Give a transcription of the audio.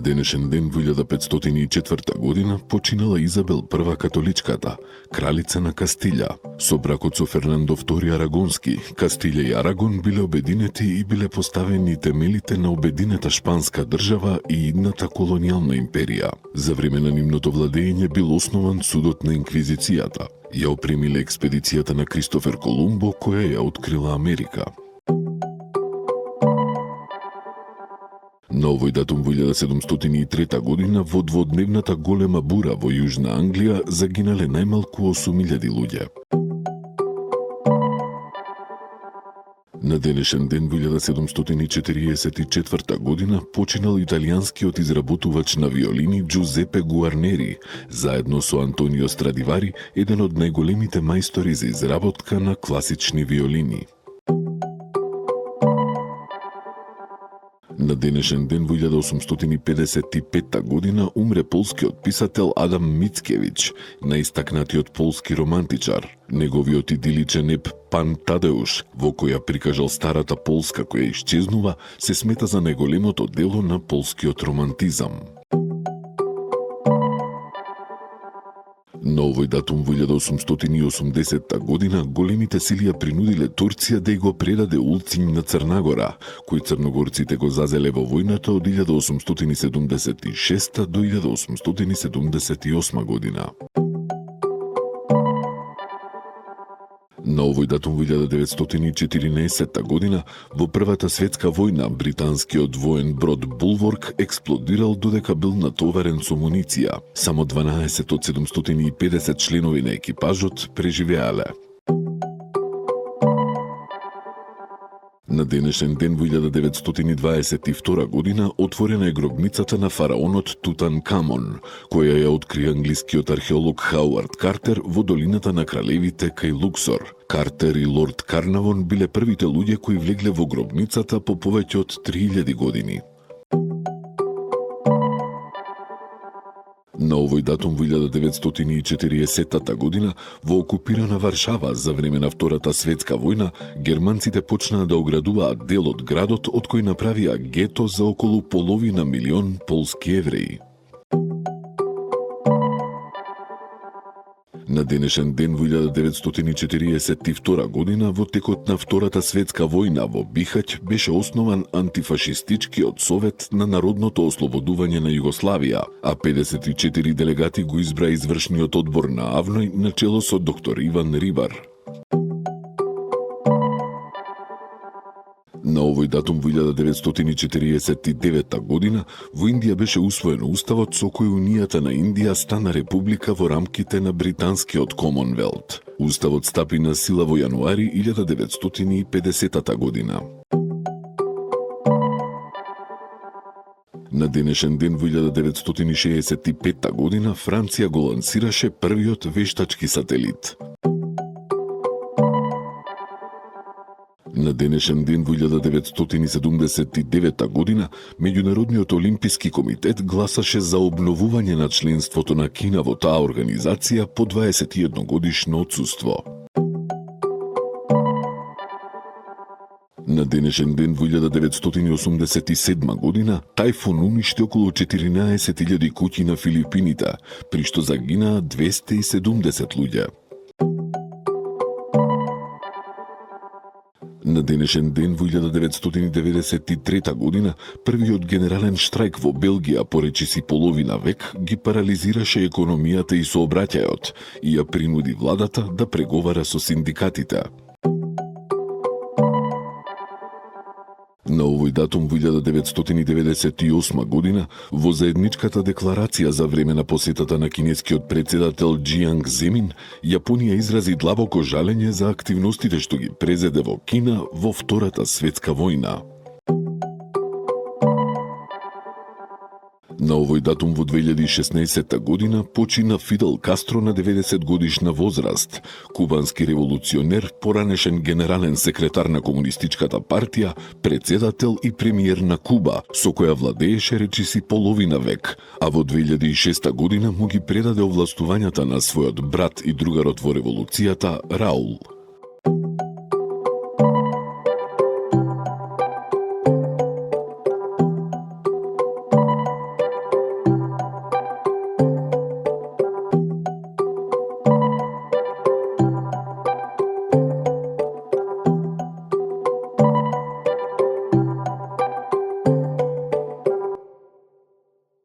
денешен ден во 1504 година починала Изабел I католичката, кралица на Кастилја. Со бракот со Фернандо II Арагонски, Кастилја и Арагон биле обединети и биле поставени темелите на обединета шпанска држава и идната колонијална империја. За време на нивното владење бил основан судот на инквизицијата. Ја опремиле експедицијата на Кристофер Колумбо, која ја открила Америка. На овој датум во 1703 година во дводневната голема бура во Јужна Англија загинале најмалку 8000 луѓе. На денешен ден во 1744 година починал италијанскиот изработувач на виолини Джузепе Гуарнери, заедно со Антонио Страдивари, еден од најголемите мајстори за изработка на класични виолини. На денешен ден во 1855 година умре полскиот писател Адам Мицкевиќ, најистакнатиот полски романтичар. Неговиот идиличен еп Пан Тадеуш, во која прикажал старата Полска која исчезнува, се смета за најголемото дело на полскиот романтизам. На овој датум во 1880 година големите сили ја принудиле Турција да го предаде Улцин на Црнагора, кој црногорците го зазеле во војната од 1876 до 1878 година. На овој датум во 1914 година, во Првата светска војна, британскиот воен брод Булворк експлодирал додека бил натоварен со муниција. Само 12 од 750 членови на екипажот преживеале. На денешен ден во 1922 година отворена е гробницата на фараонот Тутанкамон, која ја откри англискиот археолог Хауард Картер во долината на кралевите кај Луксор. Картер и лорд Карнавон биле првите луѓе кои влегле во гробницата по повеќе од 3000 години. На овој датум во 1940 година, во окупирана Варшава за време на Втората светска војна, германците почнаа да оградуваат дел од градот од кој направија гето за околу половина милион полски евреи. На денешен ден во 1942 година, во текот на Втората светска војна во Бихаќ беше основан антифашистичкиот совет на народното ослободување на Југославија, а 54 делегати го избра извршниот одбор на АВНОј на чело со доктор Иван Рибар. На овој датум во 1949 година во Индија беше усвоен уставот со кој Унијата на Индија стана република во рамките на британскиот Комонвелт. Уставот стапи на сила во јануари 1950 година. На денешен ден во 1965 година Франција го лансираше првиот вештачки сателит. На денешен ден во 1979 година Меѓународниот олимписки комитет гласаше за обновување на членството на Кина во таа организација по 21 годишно отсуство. На денешен ден во 1987 година тајфун уништи околу 14.000 куќи на Филипините, при што загинаа 270 луѓе. На денешен ден во 1993 година првиот генерален штрајк во Белгија по речиси половина век ги парализираше економијата и сообраќајот и ја принуди владата да преговара со синдикатите. На овој датум во 1998 година, во заедничката декларација за време на посетата на кинескиот председател Џијанг Земин, Јапонија изрази длабоко жалење за активностите што ги презеде во Кина во Втората светска војна. На овој датум во 2016 година почина Фидел Кастро на 90 годишна возраст, кубански револуционер, поранешен генерален секретар на Комунистичката партија, председател и премиер на Куба, со која владееше речиси половина век, а во 2006 година му ги предаде овластувањата на својот брат и другарот во револуцијата Раул.